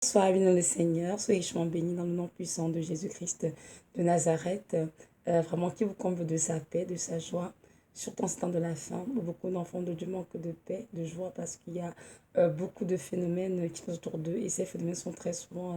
Sois béni le Seigneur, soyez richement bénis dans le nom puissant de Jésus-Christ de Nazareth, vraiment qui vous comble de sa paix, de sa joie, surtout en ce temps de la fin, où beaucoup d'enfants de Dieu manquent de paix, de joie, parce qu'il y a beaucoup de phénomènes qui sont autour d'eux, et ces phénomènes sont très souvent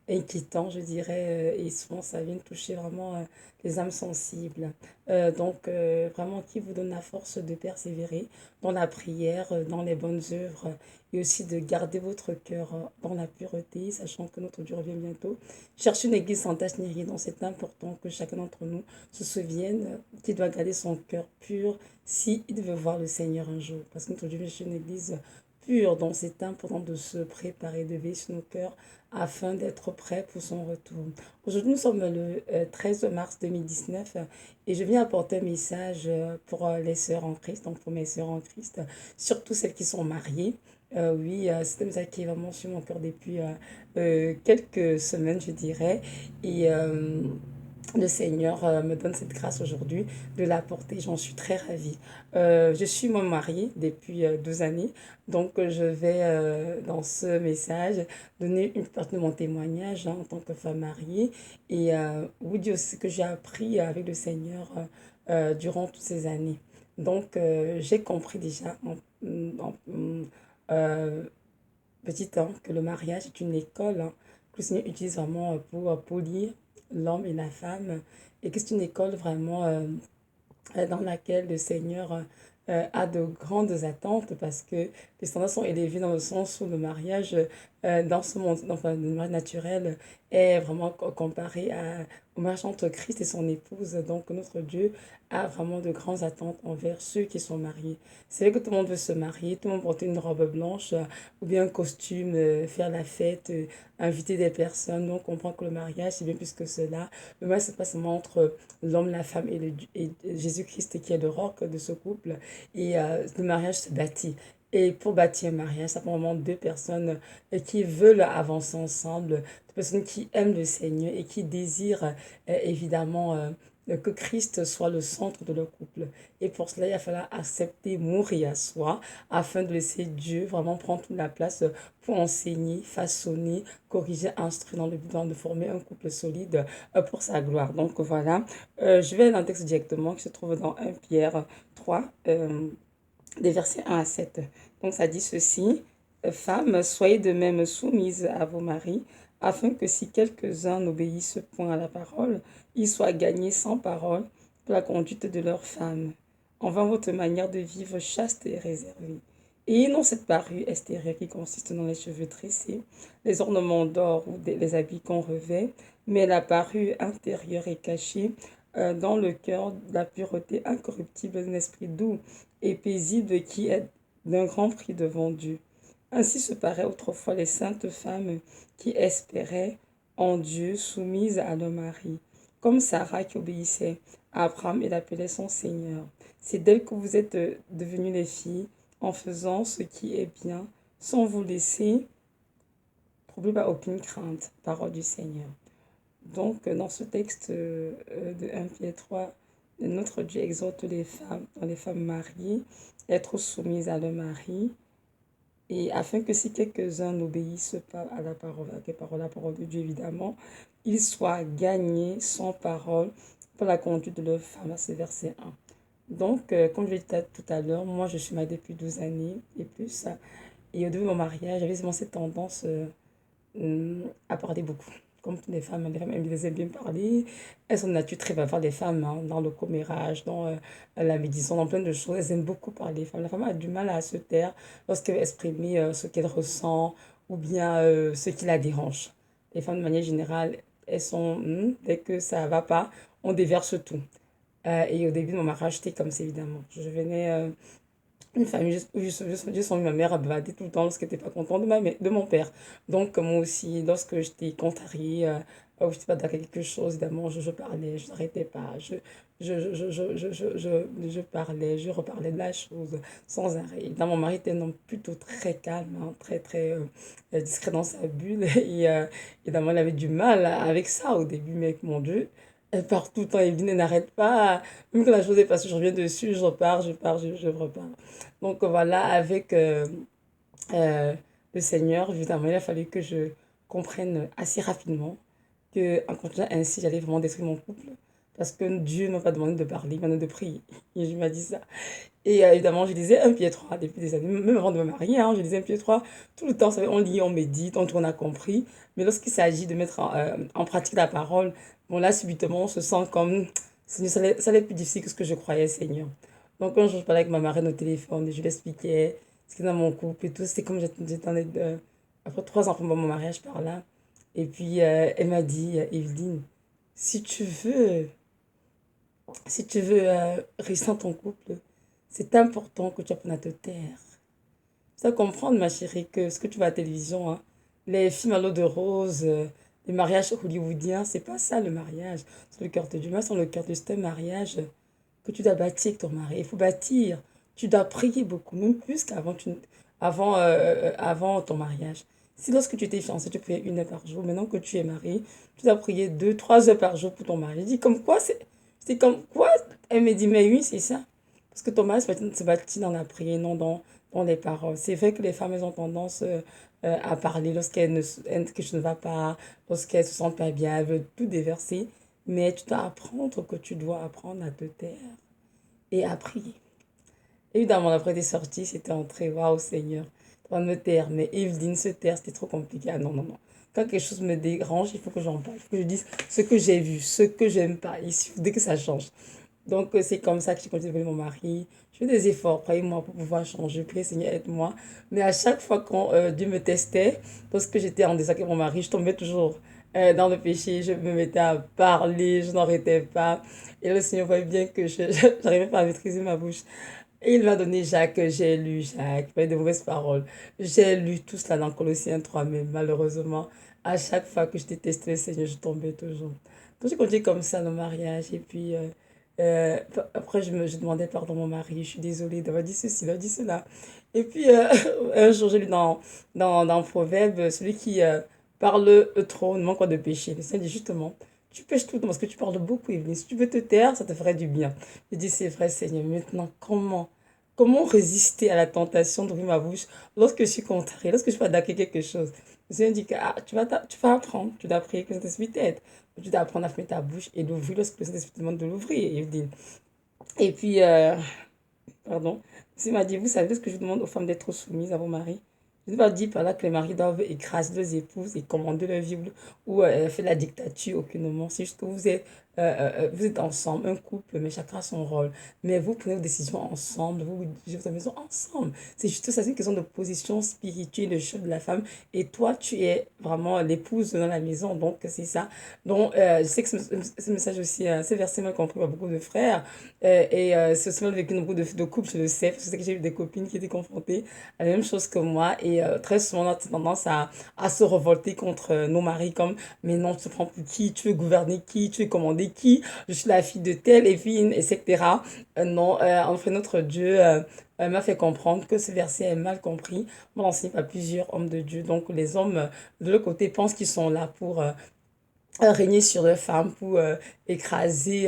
inquiétants, je dirais, et souvent ça vient toucher vraiment les âmes sensibles. Vraiment, qui vous donne la force de persévérer dans la prière, dans les bonnes œuvres, et aussi de garder votre cœur dans la pureté, sachant que notre Dieu revient bientôt. Cherchez une église sans tache ni rien, donc c'est important que chacun d'entre nous se souvienne qu'il doit garder son cœur pur s'il veut voir le Seigneur un jour. Parce que notre Dieu vient chercher une église pure, donc c'est important de se préparer, de veiller sur nos cœurs afin d'être prêt pour son retour. Aujourd'hui, nous sommes le 13 mars 2019 et je viens apporter un message pour les sœurs en Christ, donc pour mes sœurs en Christ, surtout celles qui sont mariées. Oui, c'est un message qui est vraiment sur mon cœur depuis quelques semaines, je dirais. Et le Seigneur me donne cette grâce aujourd'hui de l'apporter. J'en suis très ravie. Je suis moi mariée depuis 12 années. Je vais, dans ce message, donner une partie de mon témoignage en tant que femme mariée. Et vous dire aussi ce que j'ai appris avec le Seigneur durant toutes ces années. J'ai compris déjà euh, petit temps que le mariage est une école que le Seigneur utilise vraiment pour polir l'homme et la femme et que c'est une école vraiment dans laquelle le Seigneur a de grandes attentes parce que les standards sont élevés dans le sens où le mariage dans ce monde, enfin, le mariage naturel est vraiment comparé au mariage entre Christ et son épouse. Donc notre Dieu a vraiment de grandes attentes envers ceux qui sont mariés. C'est vrai que tout le monde veut se marier, tout le monde porte une robe blanche ou bien un costume, faire la fête, inviter des personnes. Donc on comprend que le mariage, c'est bien plus que cela. Le mariage, c'est pas seulement entre l'homme, la femme et Jésus-Christ qui est le roc de ce couple. Et le mariage se bâtit. Et pour bâtir un mariage, ça prend vraiment deux personnes qui veulent avancer ensemble, deux personnes qui aiment le Seigneur et qui désirent évidemment que Christ soit le centre de leur couple. Et pour cela, il va falloir accepter, mourir à soi, afin de laisser Dieu vraiment prendre toute la place pour enseigner, façonner, corriger, instruire dans le but de former un couple solide pour sa gloire. Donc voilà, je vais dans le texte directement qui se trouve dans 1 Pierre 3, des versets 1 à 7. Donc ça dit ceci, femmes, soyez de même soumises à vos maris, afin que si quelques-uns n'obéissent point à la parole, ils soient gagnés sans parole pour la conduite de leurs femmes, envers votre manière de vivre chaste et réservée. Et non cette parure extérieure qui consiste dans les cheveux tressés, les ornements d'or ou les habits qu'on revêt, mais la parure intérieure est cachée dans le cœur de la pureté incorruptible d'un esprit doux et paisible qui est d'un grand prix devant Dieu. Ainsi se paraît autrefois les saintes femmes qui espéraient en Dieu soumises à leur mari, comme Sarah qui obéissait à Abraham et l'appelait son Seigneur. C'est d'elle que vous êtes devenues les filles en faisant ce qui est bien, sans vous laisser troubler par aucune crainte. Parole du Seigneur. Dans ce texte de 1 Pierre 3, notre Dieu exhorte les femmes mariées, à être soumises à leur mari, et afin que si quelques-uns n'obéissent pas à la parole de Dieu, évidemment, ils soient gagnés sans parole pour la conduite de leur femme. C'est verset 1. Comme je l'ai dit tout à l'heure, moi, je suis mariée depuis 12 années et plus. Et au début de mon mariage, j'avais vraiment cette tendance à parler beaucoup. Comme toutes les femmes elles aiment bien parler. Elles sont de nature très bavardes, les femmes, hein, dans le commérage, dans la méditation, dans plein de choses. Elles aiment beaucoup parler. La femme a du mal à se taire lorsqu'elle veut exprimer ce qu'elle ressent ou bien ce qui la dérange. Les femmes, de manière générale, elles sont, dès que ça va pas, on déverse tout. Et au début de mon mariage, j'étais comme ça, évidemment. Je venais une famille juste où ma mère bavardait tout le temps lorsqu'elle n'était pas contente de mon père. Donc, moi aussi, lorsque j'étais contrariée, ou je n'étais pas d'accord avec quelque chose, évidemment, je parlais, je n'arrêtais pas, je parlais, je reparlais de la chose sans arrêt. Dans mon mari était un homme plutôt très calme, hein, très, très discret dans sa bulle. Et évidemment, il avait du mal avec ça au début, mais mon Dieu, elle part tout le temps, il n'arrête pas. Même quand la chose est passée, je reviens dessus, je repars, je repars. Voilà, avec euh, le Seigneur, évidemment, il a fallu que je comprenne assez rapidement qu'en continuant ainsi, j'allais vraiment détruire mon couple. Parce que Dieu ne m'a pas demandé de parler, il m'a demandé de prier. Et je m'a dit ça. Et évidemment, je lisais un pied 3 depuis des années, même avant de me marier, hein, je lisais un pied 3 tout le temps. Vous savez, on lit, on médite, on a compris. Mais lorsqu'il s'agit de mettre en pratique la parole, bon là, subitement, on se sent comme, Seigneur, ça allait être plus difficile que ce que je croyais, Seigneur. Donc un jour, je parlais avec ma marraine au téléphone et je lui expliquais ce qui est dans mon couple et tout. C'était comme j'étais après 3 ans après mon mariage par là. Et puis, elle m'a dit, Evelyne, si tu veux, si tu veux rester dans ton couple, c'est important que tu apprennes à te taire. Ça comprendre, ma chérie, que ce que tu vois à la télévision, hein, les films à l'eau de rose, les mariages hollywoodiens, c'est pas ça le mariage. C'est le cœur de Dieu. Mais c'est le cœur de c'est un mariage que tu dois bâtir avec ton mari. Il faut bâtir. Tu dois prier beaucoup, même plus qu'avant avant ton mariage. Si lorsque tu étais fiancé, tu priais 1 heure par jour, maintenant que tu es marié, tu dois prier 2, 3 heures par jour pour ton mari. Je dis comme quoi, c'est comme quoi. Elle me dit, mais oui, c'est ça. Parce que ton mari se bâtit dans la prière, non dans les paroles. C'est vrai que les femmes, elles ont tendance à parler lorsqu'elles ne, quelque chose ne va pas, lorsqu'elles se sentent pas bien, elles veulent tout déverser. Mais tu dois apprendre que tu dois apprendre à te taire et à prier. Évidemment, après des sorties, c'était entré, waouh Seigneur, tu vas me taire. Mais Evelyne se taire, c'était trop compliqué. Ah non, non, non. Quand quelque chose me dérange, il faut que j'en parle. Il faut que je dise ce que j'ai vu, ce que j'aime pas. Ici, dès que ça change. Donc, c'est comme ça que j'ai continué avec mon mari. Je fais des efforts, croyez-moi, pour pouvoir changer. Priez, Seigneur, aide-moi. Mais à chaque fois quand Dieu me testait, parce que j'étais en désaccord avec mon mari, je tombais toujours dans le péché. Je me mettais à parler, je n'arrêtais pas. Et le Seigneur voyait bien que je n'arrivais pas à maîtriser ma bouche. Et il m'a donné Jacques, j'ai lu Jacques, pas de mauvaises paroles. J'ai lu tout cela dans Colossiens 3, mais malheureusement, à chaque fois que je détestais le Seigneur, je tombais toujours. Donc j'ai continué comme ça le mariage. Et puis après, je demandais pardon à mon mari, je suis désolée d'avoir dit ceci, d'avoir dit cela. Et puis un jour, j'ai lu dans Proverbe, celui qui parle trop ne manque pas de péché. Le Seigneur dit justement, tu pêches tout le temps parce que tu parles beaucoup, Evelyne. Si tu veux te taire, ça te ferait du bien. Je dis, c'est vrai, Seigneur. Maintenant, comment résister à la tentation d'ouvrir ma bouche lorsque je suis contrariée, lorsque je veux attaquer quelque chose? Le Seigneur dit que tu vas apprendre, tu dois prier que le Saint-Esprit t'aide. Tu dois apprendre à fermer ta bouche et d'ouvrir lorsque le Saint-Esprit te demande de l'ouvrir, Evelyne. Et puis, pardon, il m'a dit, vous savez ce que je demande aux femmes d'être soumises à vos maris? Je ne vais pas dire par là que les maris doivent écraser leurs épouses et commander leur vie ou faire la dictature, aucunement. C'est juste que vous êtes ensemble, un couple, mais chacun a son rôle. Mais vous prenez vos décisions ensemble, vous dirigez votre maison ensemble. C'est juste ça, c'est une question de position spirituelle, le chef de la femme. Et toi, tu es vraiment l'épouse dans la maison. Donc, c'est ça. Donc, je sais que ce message aussi, ce verset mal compris par beaucoup de frères. C'est aussi mal vécu dans beaucoup de couples, je le sais, parce que j'ai eu des copines qui étaient confrontées à la même chose que moi. Et très souvent, on a tendance à se révolter contre nos maris, comme, mais non, tu te prends pour qui, tu veux gouverner qui, tu veux commander qui, je suis la fille de tel, et puis, etc. Non, en fait, notre Dieu m'a fait comprendre que ce verset est mal compris. On l'enseigne par plusieurs hommes de Dieu. Donc, les hommes, de l'autre côté, pensent qu'ils sont là pour régner sur les femmes, pour écraser,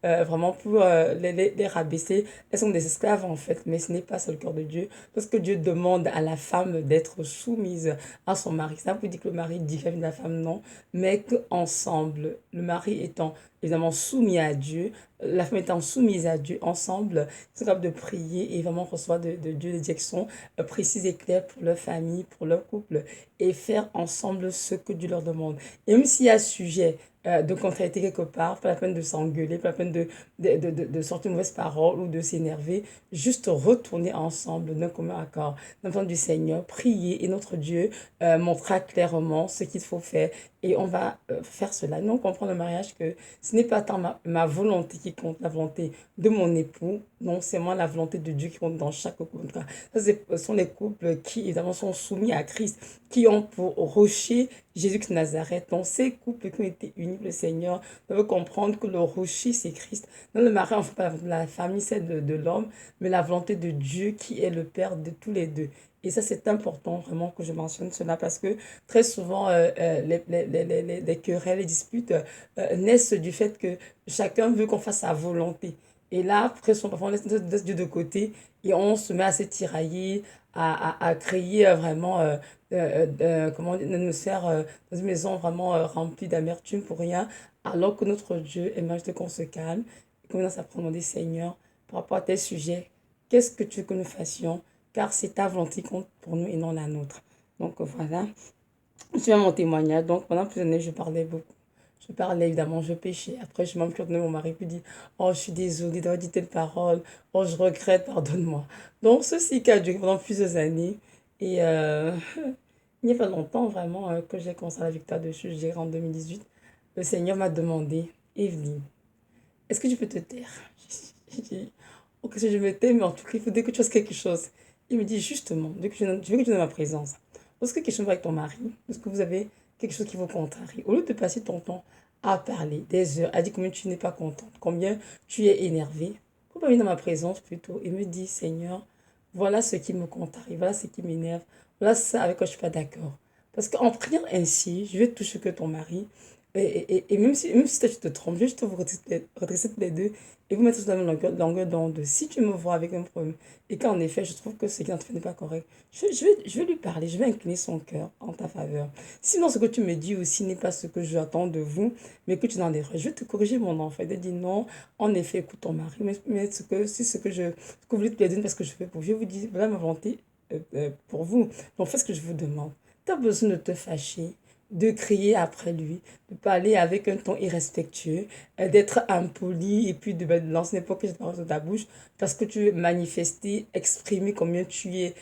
vraiment pour les rabaisser. Elles sont des esclaves en fait, mais ce n'est pas ça le cœur de Dieu. Parce que Dieu demande à la femme d'être soumise à son mari. Ça veut dire que le mari diffame la femme, non, mais qu'ensemble, le mari étant évidemment soumis à Dieu, la femme étant soumise à Dieu, ensemble, ils sont capables de prier et vraiment recevoir de Dieu des directions précises et claires pour leur famille, pour leur couple, et faire ensemble ce que Dieu leur demande. Et même s'il y a sujet de contrariété quelque part, pas la peine de s'engueuler, pas la peine de sortir une mauvaise parole ou de s'énerver, juste retourner ensemble d'un commun accord, dans le temps du Seigneur, prier et notre Dieu montrera clairement ce qu'il faut faire et on va faire cela. Nous, on comprend le mariage que ce n'est pas tant ma volonté qui compte, la volonté de mon époux, non, c'est moi la volonté de Dieu qui compte dans chaque couple. En tout cas, ce sont les couples qui, évidemment, sont soumis à Christ, qui ont pour rocher Jésus de Nazareth. Donc, ces couples qui ont été unis, le Seigneur doivent comprendre que le rocher, c'est Christ. Dans le mariage, on ne fait pas la famille, c'est de l'homme, mais la volonté de Dieu qui est le Père de tous les deux. Et ça, c'est important vraiment que je mentionne cela parce que très souvent, les querelles, les disputes naissent du fait que chacun veut qu'on fasse sa volonté. Et là, très souvent, parfois, on laisse Dieu de côté et on se met à se tirailler, à créer vraiment comment dire, une atmosphère dans une maison vraiment remplie d'amertume pour rien, alors que notre Dieu aimerait juste qu'on se calme et qu'on commence à demander, Seigneur, par rapport à tel sujet, qu'est-ce que tu veux que nous fassions? Car c'est ta volonté qui compte pour nous et non la nôtre. Donc voilà, je viens mon témoignage. Donc pendant plusieurs années, je parlais beaucoup. Je parlais évidemment, je péchais. Après, je m'en suis retournée, mon mari, puis dit, oh, je suis désolée d'avoir dit telle parole. Oh, je regrette, pardonne-moi. Donc, ceci qui a duré pendant plusieurs années. Et il n'y a pas longtemps, vraiment, que j'ai commencé la victoire dessus, je dirais en 2018, le Seigneur m'a demandé, Evelyne, est-ce que tu peux te taire? J'ai dit, ok, si je me tais, mais en tout cas, il faut dès que tu fasses quelque chose. Il me dit, justement, dès que je veux que tu es dans ma présence. Lorsque quelque chose va avec ton mari, lorsque vous avez quelque chose qui vous contrarie, au lieu de passer ton temps à parler des heures, à dire combien tu n'es pas contente, combien tu es énervé, pourquoi pas venir dans ma présence plutôt et me dire, Seigneur, voilà ce qui me contrarie, voilà ce qui m'énerve, voilà ça avec quoi je ne suis pas d'accord. Parce qu'en priant ainsi, je vais toucher que ton mari. Et même si toi, tu te trompes, je vais juste vous redresser tous les deux et vous mettre sur la même longueur d'onde. Si tu me vois avec un problème et qu'en effet, je trouve que ce qu'il est en train de faire n'est pas correct, je vais lui parler, je vais incliner son cœur en ta faveur. Sinon, ce que tu me dis aussi n'est pas ce que j'attends de vous, mais que tu es dans l'erreur. Je vais te corriger, mon enfant, et te dire non, en effet, écoute ton mari, mais c'est ce que vous voulez te dire parce que je fais pour vous. Je vous dis, voilà ma volonté pour vous. Donc, faites ce que je vous demande. Tu as besoin de te fâcher, de crier après lui, de parler avec un ton irrespectueux, d'être impoli et puis de lancer n'importe quelle parole de ta bouche parce que tu veux manifester, exprimer combien tu es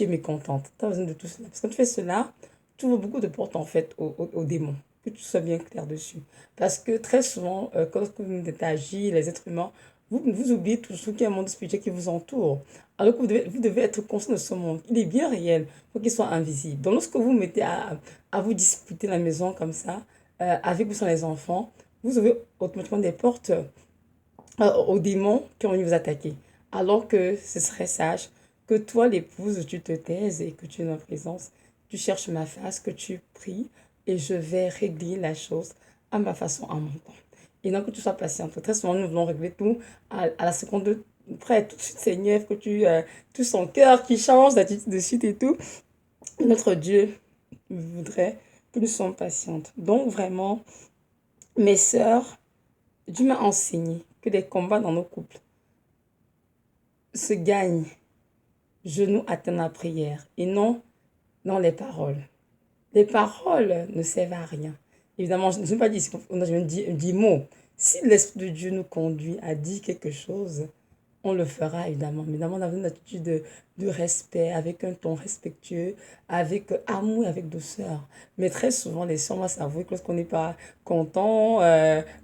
mécontente. Tu as besoin de tout cela. Parce que quand tu fais cela, tu ouvres beaucoup de portes en fait aux démons. Que tu sois bien clair dessus. Parce que très souvent, quand vous agissez, les êtres humains, vous oubliez toujours qu'il y a un monde spirituel qui vous entoure. Alors que vous devez être conscient de ce monde. Il est bien réel, faut qu'il soit invisible. Donc lorsque vous mettez à vous disputer la maison comme ça, avec vous sans les enfants, vous ouvrez automatiquement des portes aux démons qui ont envie de vous attaquer. Alors que ce serait sage que toi, l'épouse, tu te taises et que tu es dans ma présence, tu cherches ma face, que tu pries et je vais régler la chose à ma façon, à mon temps. Et non que tu sois patiente. Très souvent, nous voulons régler tout à la seconde près, tout de suite, Seigneur, que tout son cœur qui change d'attitude de suite et tout. Notre Dieu voudrait que nous soyons patientes. Donc, vraiment, mes sœurs, Dieu m'a enseigné que les combats dans nos couples se gagnent genoux atteints la prière et non dans les paroles. Les paroles ne servent à rien. Évidemment, je ne veux pas dire, on a dit mot. Si l'Esprit de Dieu nous conduit à dire quelque chose, on le fera évidemment. Mais évidemment, dans une attitude de respect, avec un ton respectueux, avec amour, avec douceur. Mais très souvent, les sœurs, moi, s'avouer que lorsqu'on n'est pas content,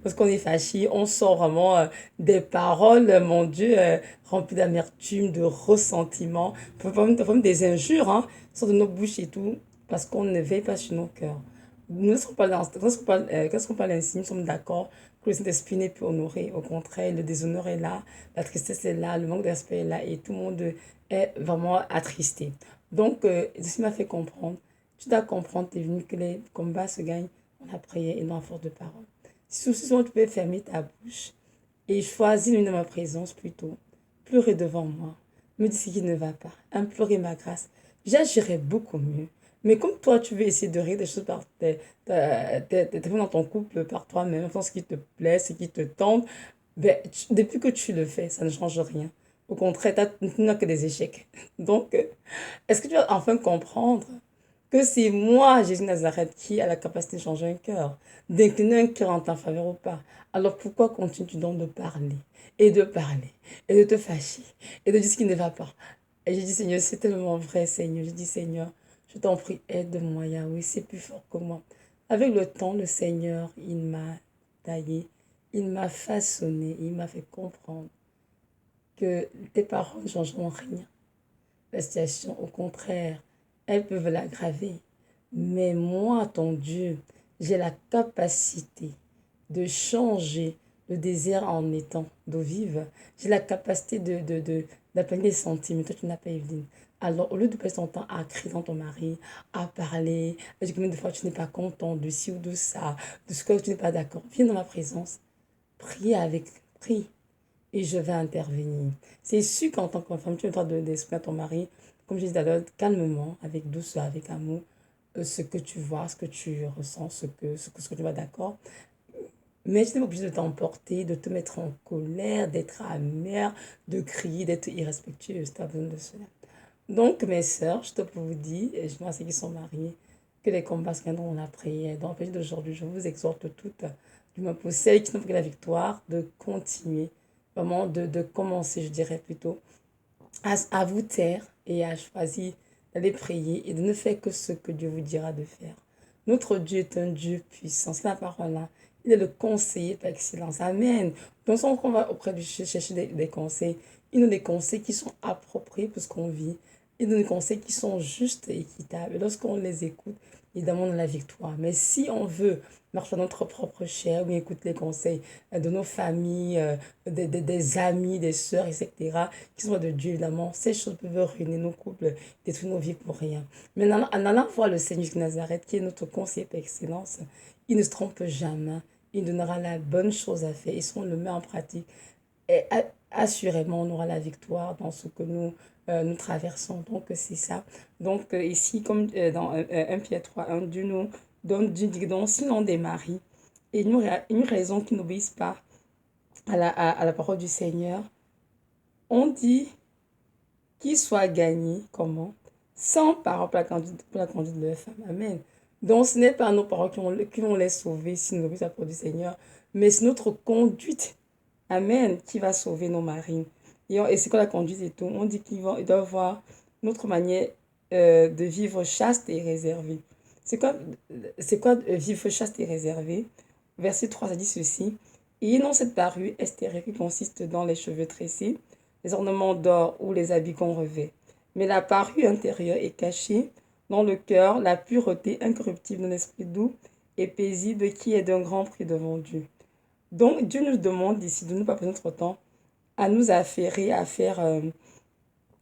lorsqu'on est fâché, on sort vraiment des paroles, mon Dieu, remplies d'amertume, de ressentiment, parfois même des injures, hein, sortent de nos bouches et tout, parce qu'on ne veille pas sur nos cœurs. Nous ne serons pas dans, lorsqu'on parle ainsi, nous sommes d'accord que le Saint-Esprit n'est plus honoré. Au contraire, le déshonneur est là, la tristesse est là, le manque de respect est là et tout le monde est vraiment attristé. Donc, ceci m'a fait comprendre. Tu dois comprendre, t'es venu que les combats se gagnent dans la prière et dans la force de parole. Si souvent tu peux fermer ta bouche et choisir l'une de ma présence plutôt, pleurer devant moi, me dire ce qui ne va pas, implorer ma grâce, j'agirai beaucoup mieux. Mais comme toi, tu veux essayer de régler des choses par dans ton couple par toi-même, en faisant ce qui te plaît, ce qui te tente, ben, depuis que tu le fais, ça ne change rien. Au contraire, tu n'as que des échecs. Donc, est-ce que tu vas enfin comprendre que c'est moi, Jésus de Nazareth, qui a la capacité de changer un cœur, d'incliner un cœur en ta faveur ou pas? Alors pourquoi continues-tu donc de parler et de parler et de te fâcher et de dire ce qui ne va pas? Et j'ai dit, Seigneur, c'est tellement vrai, Seigneur. J'ai dit, Seigneur, je t'en prie, aide-moi, Yahweh, c'est plus fort que moi. Avec le temps, le Seigneur, il m'a taillé, il m'a façonné, il m'a fait comprendre que tes paroles ne changeront rien. La situation, au contraire, elles peuvent l'aggraver. Mais moi, ton Dieu, j'ai la capacité de changer le désert en étant d'eau vive. J'ai la capacité d'appeler les sentiments. Toi, tu n'as pas Evelyne. Alors, au lieu de passer ton temps à crier dans ton mari, à parler, à dire combien de fois tu n'es pas content de ci ou de ça, de ce que tu n'es pas d'accord, viens dans ma présence. Prie et je vais intervenir. C'est sûr qu'en tant que femme, tu as le droit d'exprimer à ton mari comme je disais tout à l'heure, calmement, avec douceur, avec amour, ce que tu vois, ce que tu ressens, ce que tu vois d'accord. Mais tu n'es pas obligé de t'emporter, de te mettre en colère, d'être amer, de crier, d'être irrespectueuse. Tu as besoin de cela. Donc, mes sœurs, je te vous dis, et je vois ceux qui sont mariés, que les combats se gagnent dans la prière. Dans le pays d'aujourd'hui, je vous exhorte toutes, du moins pour celles qui n'ont pas pris la victoire, de continuer, vraiment de commencer, je dirais plutôt, à vous taire et à choisir d'aller prier et de ne faire que ce que Dieu vous dira de faire. Notre Dieu est un Dieu puissant. C'est la parole là. Il est le conseiller par excellence. Amen. Donc, on va auprès de Dieu chercher des conseils. Il nous donne des conseils qui sont appropriés pour ce qu'on vit. Il nous donne des conseils qui sont justes et équitables. Et lorsqu'on les écoute, évidemment, on a la victoire. Mais si on veut marcher dans notre propre chair, ou écouter les conseils de nos familles, des amis, des sœurs, etc., qui sont de Dieu, évidemment, ces choses peuvent ruiner nos couples, détruire nos vies pour rien. Mais en allant voir le Seigneur de Nazareth, qui est notre conseiller par excellence, il ne se trompe jamais. Il donnera la bonne chose à faire. Et si on le met en pratique, et assurément, on aura la victoire dans ce que nous traversons. Donc, c'est ça. Donc, ici, comme dans 1 Pierre 3, 1, Dieu nous donne, Dieu dit donc, sinon des maris, et une raison qui n'obéissent pas à la parole du Seigneur, on dit qu'ils soient gagnés, comment? Sans parole pour la conduite de leur femme. Amen. Donc, ce n'est pas nos paroles qui vont les sauver si nous obéissons à la parole du Seigneur, mais c'est notre conduite. Amen, qui va sauver nos maris. Et c'est quoi la conduite et tout? On dit qu'ils doivent voir notre manière de vivre chaste et réservée. C'est quoi vivre chaste et réservé? Verset 3, ça dit ceci. Et non cette parure extérieure qui consiste dans les cheveux tressés, les ornements d'or ou les habits qu'on revêt. Mais la parure intérieure est cachée dans le cœur, la pureté incorruptible d'un esprit doux et paisible qui est d'un grand prix devant Dieu. Donc, Dieu nous demande ici de ne pas passer notre temps à nous affairer, à faire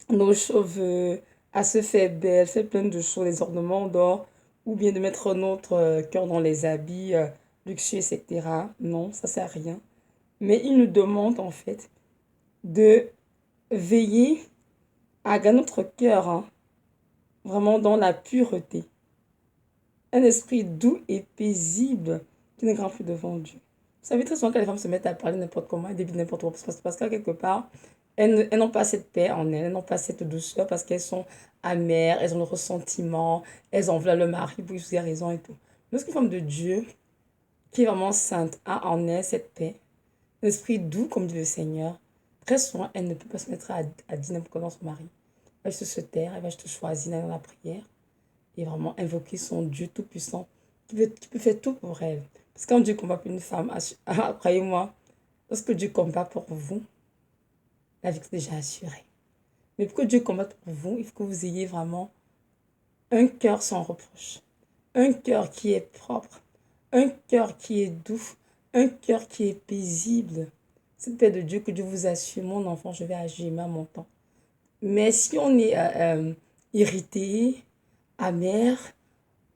nos cheveux, à se faire belle, faire plein de choses, les ornements d'or, ou bien de mettre notre cœur dans les habits luxueux, etc. Non, ça sert à rien. Mais il nous demande en fait de veiller à garder notre cœur vraiment dans la pureté. Un esprit doux et paisible qui ne grand plus devant Dieu. Vous savez très souvent que les femmes se mettent à parler n'importe comment, elles débitent n'importe quoi, parce qu'à quelque part, elles n'ont pas cette paix en elles, elles n'ont pas cette douceur, parce qu'elles sont amères, elles ont le ressentiment, elles en veulent le mari pour des raisons et tout. Lorsqu'une femme de Dieu, qui est vraiment sainte, a en elle cette paix, un esprit doux, comme dit le Seigneur, très souvent, elle ne peut pas se mettre à dire n'importe quoi dans son mari. Elle va juste se taire, elle va juste choisir dans la prière et vraiment invoquer son Dieu tout-puissant qui peut faire tout pour elle. Parce que quand Dieu combat pour une femme, croyez-moi, lorsque Dieu combat pour vous, la victoire est déjà assurée. Mais pour que Dieu combatte pour vous, il faut que vous ayez vraiment un cœur sans reproche, un cœur qui est propre, un cœur qui est doux, un cœur qui est paisible. Cette paix de Dieu que Dieu vous assure, mon enfant, je vais agir même à mon temps. Mais si on est irrité, amer,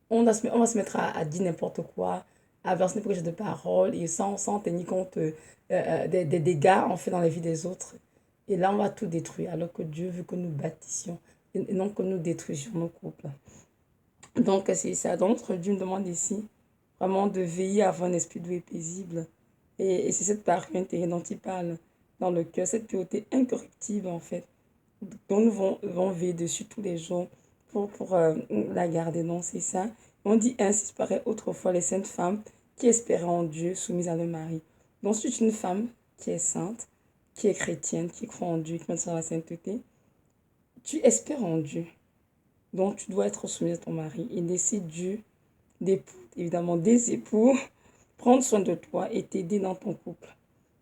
on va se mettre à dire n'importe quoi, à verser n'importe quel de parole et sans tenir compte des dégâts en fait dans la vie des autres. Et là, on va tout détruire, alors que Dieu veut que nous bâtissions et non que nous détruisions nos couples. Donc, c'est ça. Donc, notre Dieu nous demande ici vraiment de veiller à avoir un esprit doux et paisible. Et c'est cette parure intérieure dont il parle dans le cœur, cette pureté incorruptible en fait, dont nous devons veiller dessus tous les jours pour la garder. Donc, c'est ça. On dit ainsi, paraît autrefois les saintes femmes qui espéraient en Dieu, soumises à leur mari. Donc, si tu es une femme qui est sainte, qui est chrétienne, qui croit en Dieu, qui met sur la sainteté, tu espères en Dieu. Donc, tu dois être soumise à ton mari et laisser Dieu, évidemment des époux, prendre soin de toi et t'aider dans ton couple.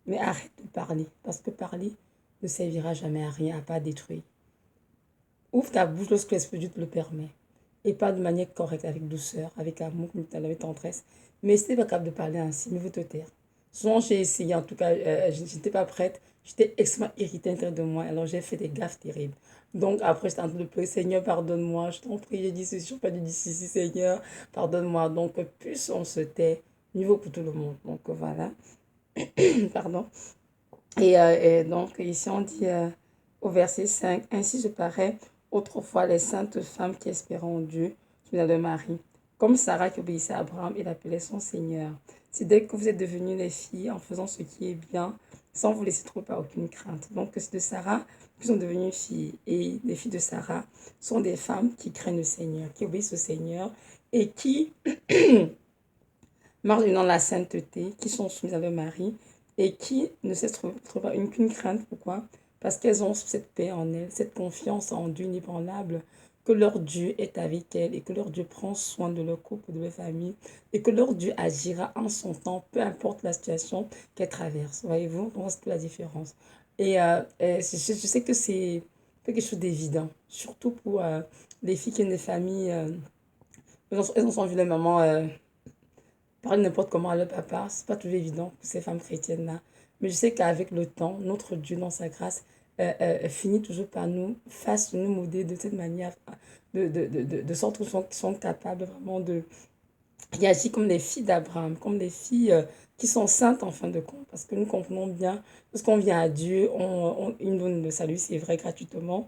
Mais arrête de parler, parce que parler ne servira jamais à rien, à pas détruire. Ouvre ta bouche lorsque l'Esprit de Dieu te le permet. Et parle de manière correcte, avec douceur, avec amour, avec tendresse. Mais si tu n'es pas capable de parler ainsi, mieux vaut te taire. Souvent, j'ai essayé, en tout cas, je n'étais pas prête. J'étais extrêmement irritée à l'intérieur de moi. Alors, j'ai fait des gaffes terribles. Donc, après, j'étais en train de pleurer. Seigneur, pardonne-moi. Je t'en prie, j'ai dit ceci, je n'ai pas dû dire ceci, Seigneur. Pardonne-moi. Donc, plus on se tait, mieux vaut pour tout le monde. Donc, voilà. Pardon. Et donc, ici, on dit au verset 5, ainsi je parais autrefois les saintes femmes qui espéraient en Dieu, soumises à leur mari, comme Sarah qui obéissait à Abraham et l'appelait son Seigneur. C'est dès que vous êtes devenues les filles en faisant ce qui est bien, sans vous laisser trop par aucune crainte. Donc, c'est de Sarah qui sont devenues filles. Et les filles de Sarah sont des femmes qui craignent le Seigneur, qui obéissent au Seigneur et qui marchent dans la sainteté, qui sont soumises à leur mari et qui ne cessent de trouver aucune crainte. Pourquoi? Parce qu'elles ont cette paix en elles, cette confiance en Dieu inébranlable, que leur Dieu est avec elles et que leur Dieu prend soin de leur couple, de leur famille et que leur Dieu agira en son temps, peu importe la situation qu'elles traversent. Voyez-vous, donc c'est toute la différence. Je sais que c'est quelque chose d'évident, surtout pour les filles qui ont des familles, elles ont vu leur maman parler n'importe comment à leur papa. C'est pas toujours évident pour ces femmes chrétiennes-là. Mais je sais qu'avec le temps, notre Dieu, dans sa grâce, finit toujours par nous façonner, nous modeler de cette manière, de sorte qu'ils sont capables vraiment de réagir comme les filles d'Abraham, comme les filles qui sont saintes en fin de compte. Parce que nous comprenons bien, lorsqu'on vient à Dieu, il nous donne le salut, c'est vrai, gratuitement.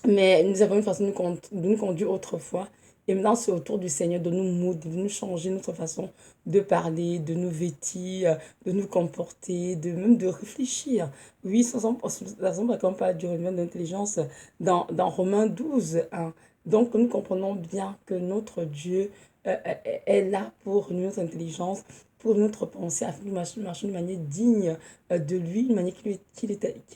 Mais nous avons une façon de nous conduire autrefois. Et maintenant, c'est au tour du Seigneur de nous modeler, de nous changer notre façon de parler, de nous vêtir, de nous comporter, même de réfléchir. Oui, la raison pour laquelle on parle du renouvellement d'intelligence dans Romains 12, hein. Donc, nous comprenons bien que notre Dieu est là pour notre intelligence, pour notre pensée, afin de marcher d'une manière digne de lui, une manière qui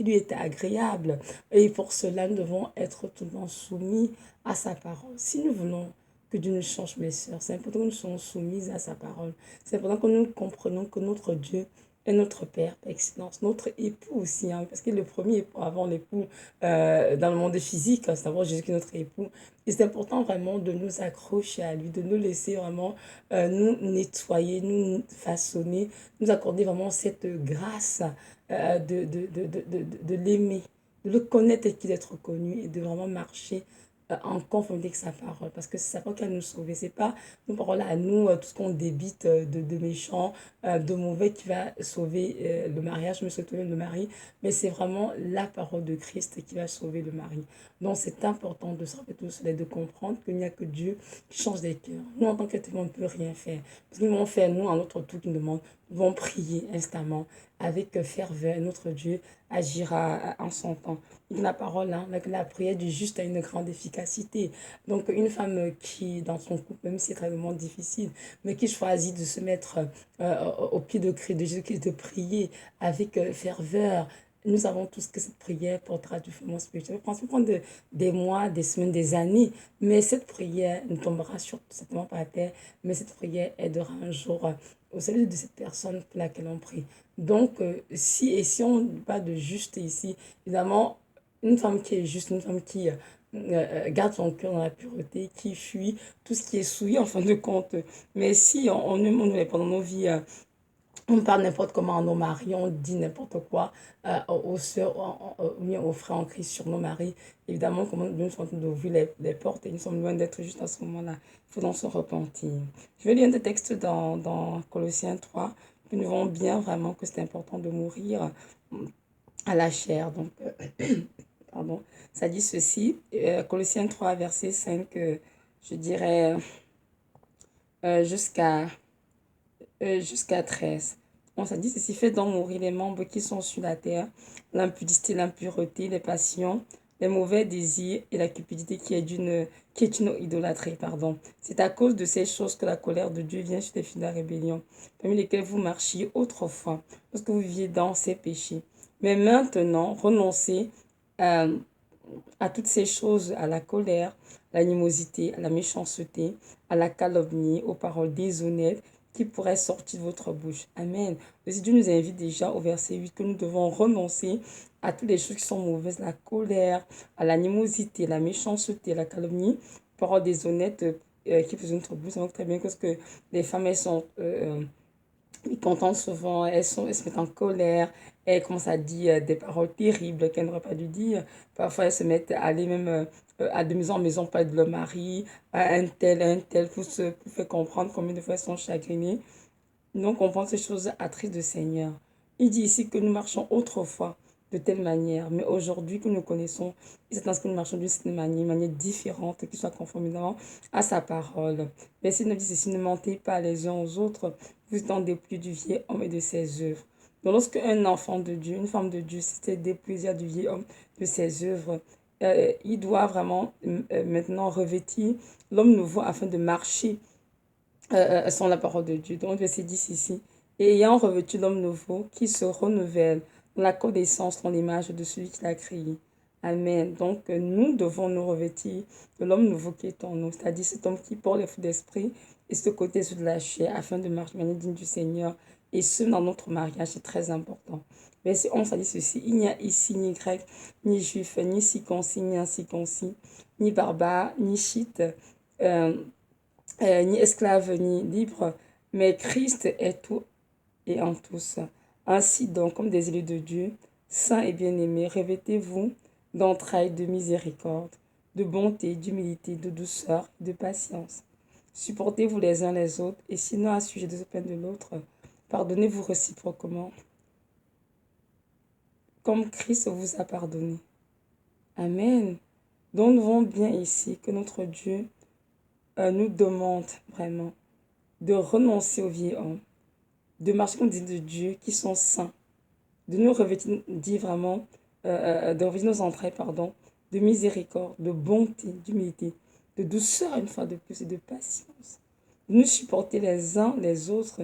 lui était agréable. Et pour cela, nous devons être tout le temps soumis à sa parole. Si nous voulons que Dieu nous change, mes sœurs, c'est important que nous soyons soumis à sa parole. C'est important que nous comprenions que notre Dieu est notre Père par excellence, notre époux aussi, hein, parce qu'il est le premier époux avant l'époux dans le monde physique, c'est d'abord Jésus qui est notre époux. Et c'est important vraiment de nous accrocher à lui, de nous laisser vraiment nous nettoyer, nous façonner, nous accorder vraiment cette grâce de l'aimer, de le connaître et qu'il être connu et de vraiment marcher en conformité avec sa parole. Parce que c'est sa parole qui va nous sauver. C'est pas nos paroles à nous, tout ce qu'on débite de méchant, de mauvais qui va sauver le mariage, me sauver le mari. Mais c'est vraiment la parole de Christ qui va sauver le mari. Donc c'est important de se rappeler tout cela et de comprendre qu'il n'y a que Dieu qui change des cœurs. Nous, en tant qu'être humain, on ne peut rien faire. Parce qu'ils vont faire, nous, à notre tour, qui nous demande, nous devons prier instamment avec ferveur. Et notre Dieu agira en son temps. La parole, hein, la prière du juste a une grande efficacité. Donc, une femme qui, dans son couple, même si c'est extrêmement difficile, mais qui choisit de se mettre au pied de Christ, de Jésus, de prier avec ferveur, nous savons tous que cette prière portera du fondement spirituel. Ça peut prendre des mois, des semaines, des années, mais cette prière ne tombera certainement pas à terre, mais cette prière aidera un jour au salut de cette personne pour laquelle on prie. Donc, si on parle de juste ici, évidemment, une femme qui est juste, une femme qui garde son cœur dans la pureté, qui fuit tout ce qui est souillé en fin de compte. Mais si pendant nos vies, on parle n'importe comment à nos maris, on dit n'importe quoi aux sœurs, ou bien aux frères en Christ sur nos maris. Évidemment, comme nous sommes en train d'ouvrir les portes et nous sommes loin d'être juste à ce moment-là. Il faut donc se repentir. Je vais lire un des textes dans Colossiens 3, que nous voyons bien vraiment que c'est important de mourir à la chair. Donc, pardon, ça dit ceci, Colossiens 3, verset 5, je dirais jusqu'à jusqu'à 13. Bon, ça dit ceci, fait donc mourir les membres qui sont sur la terre, l'impudicité, l'impureté, les passions, les mauvais désirs et la cupidité qui est une idolâtrie, pardon. C'est à cause de ces choses que la colère de Dieu vient sur les fils de la rébellion, parmi lesquels vous marchiez autrefois, lorsque vous viviez dans ces péchés. Mais maintenant, renoncez à, à toutes ces choses, à la colère, à l'animosité, à la méchanceté, à la calomnie, aux paroles déshonnêtes qui pourraient sortir de votre bouche. Amen. Aussi, Dieu nous invite déjà au verset 8 que nous devons renoncer à toutes les choses qui sont mauvaises, la colère, à l'animosité, la méchanceté, la calomnie, paroles déshonnêtes qui font notre bouche. On voit très bien que ce que les femmes, elles sont mécontentes souvent, elles se mettent en colère, elles commencent à dire des paroles terribles qu'elles n'auraient pas dû dire. Parfois, elles se mettent à aller même de maison en maison parler de leur mari, à un tel, pour faire comprendre combien de fois elles sont chagrinées. Donc, on pense ces choses attrises de Seigneur. Il dit ici que nous marchons autrefois. de telle manière. Mais aujourd'hui que nous connaissons, il s'attend à ce que nous marchions d'une certaine manière, une manière différente, qui soit conformément à sa parole. Verset 9 dit ceci, ne mentez pas les uns aux autres, vous étant dépouillés du vieil homme et de ses œuvres. Donc lorsque un enfant de Dieu, une femme de Dieu, s'était dépouillé du vieil homme, de ses œuvres, il doit vraiment maintenant revêtir l'homme nouveau afin de marcher sans la parole de Dieu. Donc, verset 10 ici. Et ayant revêtu l'homme nouveau qui se renouvelle dans la connaissance, dans l'image de celui qui l'a créé. Amen. Donc, nous devons nous revêtir de l'homme nouveau qui est en nous, c'est-à-dire cet homme qui porte les fruits d'esprit et ce côté de la chair afin de marcher de manière digne du Seigneur. Et ce, dans notre mariage, c'est très important. Verset 11, ça dit ceci. Il n'y a ici ni grec, ni juif, ni circoncis, ni incirconcis, ni barbare, ni chite, euh, ni esclave, ni libre, mais Christ est tout et en tous. Ainsi donc, comme des élus de Dieu, saints et bien-aimés, revêtez-vous d'entrailles de miséricorde, de bonté, d'humilité, de douceur, de patience. Supportez-vous les uns les autres, et sinon à sujet de ce peine de l'autre, pardonnez-vous réciproquement, comme Christ vous a pardonné. Amen. Donc nous voyons bien ici que notre Dieu nous demande vraiment de renoncer au vieil homme, de marcher comme des de Dieu qui sont saints, de nous revêtir, dit vraiment, de revêtir nos entrailles, pardon, de miséricorde, de bonté, d'humilité, de douceur une fois de plus et de patience, de nous supporter les uns les autres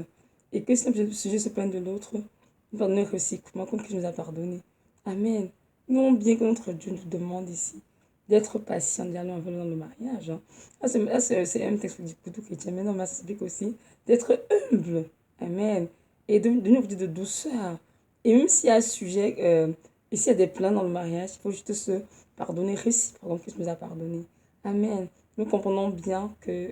et que si le sujet se plaint de l'autre, nous pardonner réciproquement comme qu'il nous a pardonné. Amen. Nous voyons bien que notre Dieu nous demande ici d'être patient, d'aller en venant dans le mariage. Hein. C'est un texte pour tout chrétien, mais non, mais ça s'applique aussi d'être humble. Amen. Et de nous dire de douceur. Et même s'il y a un sujet, et s'il y a des plans dans le mariage, il faut juste se pardonner réciproquement, Christ nous a pardonné. Amen. Nous comprenons bien que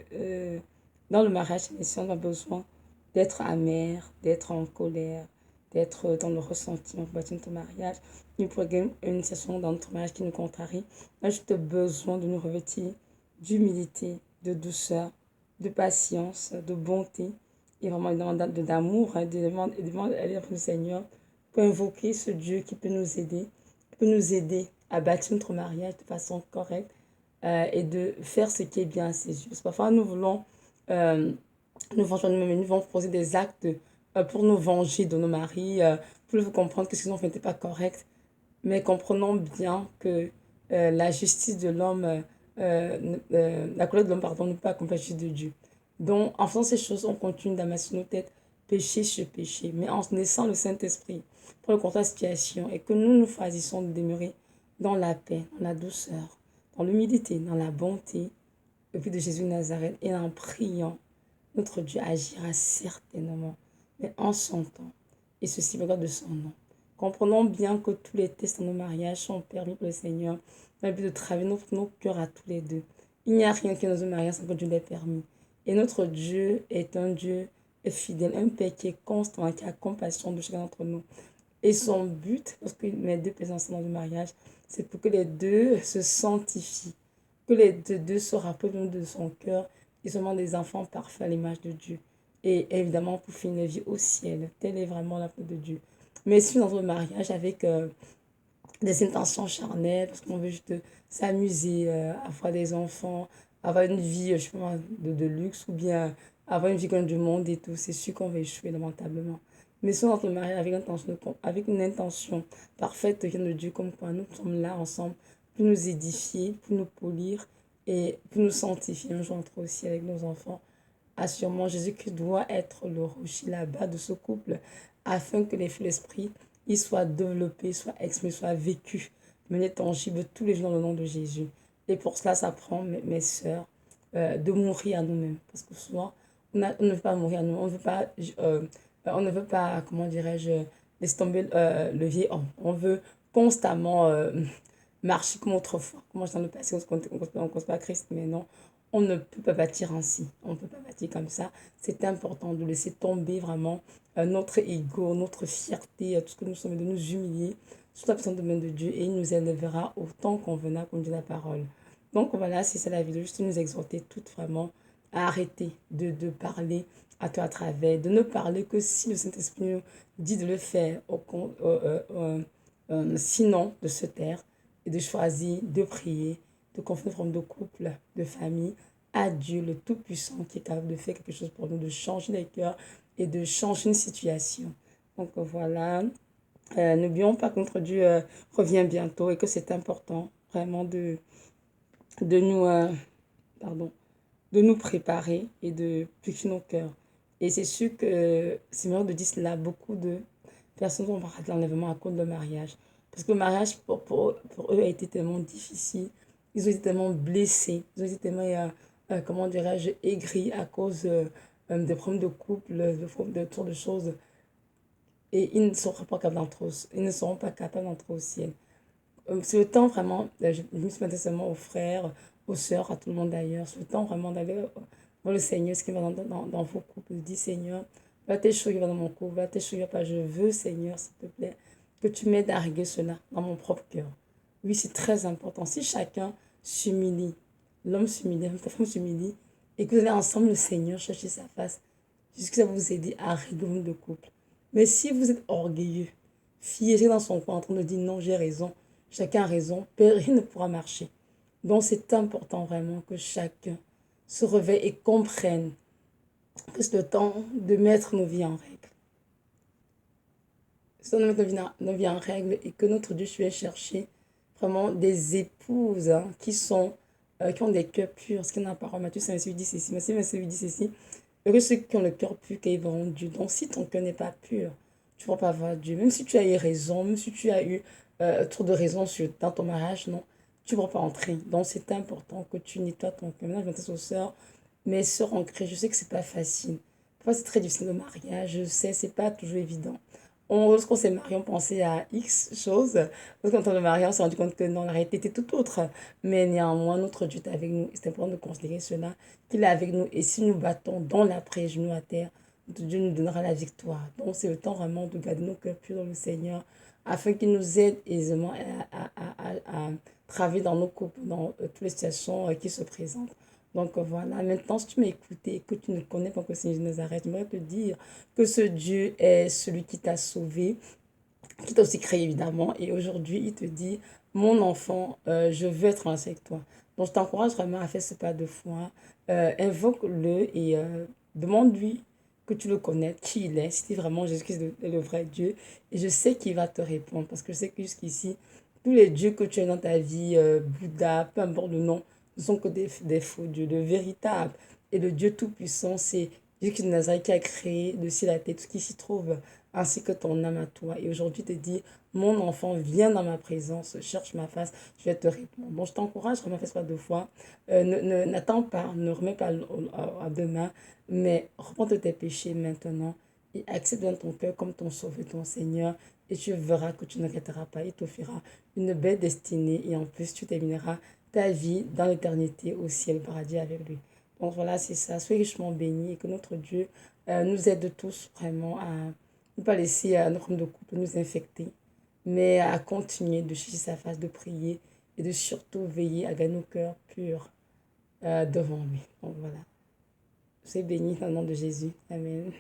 dans le mariage, on a besoin d'être amer, d'être en colère, d'être dans le ressentiment pour bâtir notre mariage. Nous pourrions une situation dans notre mariage qui nous contrarie. On a juste besoin de nous revêtir d'humilité, de douceur, de patience, de bonté et vraiment d'amour, hein, de aller après le Seigneur pour invoquer ce Dieu qui peut nous aider, qui peut nous aider à bâtir notre mariage de façon correcte et de faire ce qui est bien à ses yeux. Parce que parfois, nous voulons euh, nous vengeons nous-mêmes, nous vont poser des actes pour nous venger de nos maris, pour nous comprendre que ce qu'ils ont fait n'était pas correct. Mais comprenons bien que la justice de l'homme, la colère de l'homme, pardon, ne peut pas accomplir la justice de Dieu. Donc, en faisant ces choses, on continue d'amasser nos têtes, péché sur péché. Mais en laissant le Saint-Esprit pour le contrat expiation et que nous nous choisissons de demeurer dans la paix, dans la douceur, dans l'humilité, dans la bonté, au pied de Jésus de Nazareth et en priant, notre Dieu agira certainement, mais en son temps, et ceci me de son nom. Comprenons bien que tous les tests dans nos mariages sont permis pour le Seigneur, dans le but de travailler nos cœurs à tous les deux. Il n'y a rien qui est dans nos mariages sans que Dieu l'ait permis. Et notre Dieu est un Dieu fidèle, un Père qui est constant, qui a compassion de chacun d'entre nous. Et son but, lorsqu'il met deux personnes ensemble dans le mariage, c'est pour que les deux se sanctifient, que les deux se rappellent de son cœur et seulement des enfants parfaits à l'image de Dieu. Et évidemment, pour finir la vie au ciel, telle est vraiment la foi de Dieu. Mais si dans un mariage avec des intentions charnelles, parce qu'on veut juste s'amuser, avoir des enfants, avoir une vie, je sais pas, de luxe, ou bien avoir une vie comme du monde et tout, c'est sûr qu'on va échouer lamentablement. Mais si on entre le mariage avec une intention parfaite qui vient de Dieu, comme quoi nous sommes là ensemble pour nous édifier, pour nous polir et pour nous sanctifier un jour entre aussi avec nos enfants. Assurément, Jésus-Christ doit être le rocher, la base de ce couple, afin que les fruits de l'esprit ils soient développés, soient exprimés, soient vécus de manière tangible tous les jours dans le nom de Jésus. Et pour cela, ça prend, mes sœurs, de mourir à nous-mêmes. Parce que souvent, on ne veut pas mourir à nous, on ne veut pas, comment dirais-je, laisser tomber le vieil homme. On veut constamment marcher comme autrefois. Comment je dans le passé, on ne cause pas Christ, mais non. On ne peut pas bâtir ainsi. On ne peut pas bâtir comme ça. C'est important de laisser tomber vraiment notre ego, notre fierté, tout ce que nous sommes, de nous humilier sous la puissance de main de Dieu et il nous élèvera au temps convenable, comme dit la parole. Donc voilà, c'est ça la vidéo, juste nous exhorter toutes vraiment à arrêter de parler à toi à travers, de ne parler que si le Saint-Esprit nous dit de le faire sinon de se taire et de choisir de prier, de confier notre forme de couple, de famille à Dieu, le Tout-Puissant, qui est capable de faire quelque chose pour nous, de changer les cœurs et de changer une situation. Donc voilà, n'oublions pas que notre Dieu revient bientôt et que c'est important vraiment de nous, pardon, de nous préparer et de purifier nos cœurs. Et c'est sûr que, c'est meilleur de dire cela, beaucoup de personnes vont rater l'enlèvement à cause de mariage. Parce que le mariage, pour eux, a été tellement difficile. Ils ont été tellement blessés. Ils ont été tellement, comment dirais-je, aigris à cause des problèmes de couple, de problèmes de toutes de choses. Et ils ne seront pas capables d'entrer au ciel. C'est le temps vraiment, je me suis m'adresse seulement aux frères, aux sœurs, à tout le monde d'ailleurs. C'est le temps vraiment d'aller voir le Seigneur, ce qui va dans vos couples. Dis Seigneur, va tes choses qui va dans mon couple, va tes choses qui va pas. Je veux, Seigneur, s'il te plaît, que tu m'aides à régler cela dans mon propre cœur. Oui, c'est très important. Si chacun s'humilie, l'homme s'humilie, la femme s'humilie, et que vous allez ensemble le Seigneur chercher sa face, jusqu'à ça va vous aider à régler de couple. Mais si vous êtes orgueilleux, fier dans son coin en train de dire non, j'ai raison, chacun a raison, rien ne pourra marcher. Donc c'est important vraiment que chacun se réveille et comprenne que c'est le temps de mettre nos vies en règle. C'est le temps de mettre nos vies en règle et que notre Dieu soit chercher vraiment des épouses qui ont des cœurs purs. Ce qu'il n'a pas parole, Matthieu 5, dit ceci. Matthieu 5 dit ceci. Heureux ceux qui ont le cœur pur, qui verront Dieu. Donc si ton cœur n'est pas pur, tu ne vas pas voir Dieu. Même si tu as eu raison, même si tu as eu trop de raisons dans ton mariage, non, tu ne vas pas entrer. Donc c'est important que tu nettoies ton cœur. Maintenant, je m'intéresse aux sœurs. Mes sœurs en Christ, je sais que c'est pas facile. Parfois, c'est très difficile le mariage. Je sais, c'est pas toujours évident. Lorsqu'on s'est marié, on pensait à X choses. Lorsqu'on s'est marié, on s'est rendu compte que non, la réalité était tout autre. Mais néanmoins, notre Dieu est avec nous. C'est important de considérer cela, qu'il est avec nous. Et si nous battons dans l'après, genoux à terre, notre Dieu nous donnera la victoire. Donc, c'est le temps vraiment de garder nos cœurs purs dans le Seigneur, afin qu'il nous aide aisément à travailler dans nos couples, dans toutes les situations qui se présentent. Donc voilà, maintenant, si tu m'as écouté et que tu ne connais pas que c'est Nazareth, j'aimerais te dire que ce Dieu est celui qui t'a sauvé, qui t'a aussi créé évidemment. Et aujourd'hui, il te dit, mon enfant, je veux être en avec toi. Donc je t'encourage vraiment à faire ce pas de foi. Invoque-le et demande-lui que tu le connais, qui il est, si c'est vraiment Jésus-Christ le vrai Dieu. Et je sais qu'il va te répondre parce que je sais que jusqu'ici, tous les dieux que tu as dans ta vie, Bouddha, peu importe le nom, ne sont que des faux dieux. Le véritable et le Dieu tout-puissant, c'est Jésus-Christ de Nazareth qui a créé le ciel et la terre, tout ce qui s'y trouve, ainsi que ton âme à toi. Et aujourd'hui, te dit, mon enfant, viens dans ma présence, cherche ma face, je vais te répondre. Bon, je t'encourage, vraiment, fais pas deux fois. N'attends pas, ne remets pas à demain, mais reprends tes péchés maintenant et accepte dans ton cœur comme ton sauveur, ton Seigneur. Et tu verras que tu ne regretteras pas. Il t'offrira une belle destinée et en plus, tu termineras ta vie dans l'éternité au ciel, au paradis avec lui. Donc voilà, c'est ça. Soyez richement bénis et que notre Dieu nous aide tous vraiment à ne pas laisser notre homme de couple nous infecter, mais à continuer de chercher sa face, de prier et de surtout veiller à gagner nos cœurs purs devant lui. Donc voilà. Soyez bénis dans le nom de Jésus. Amen.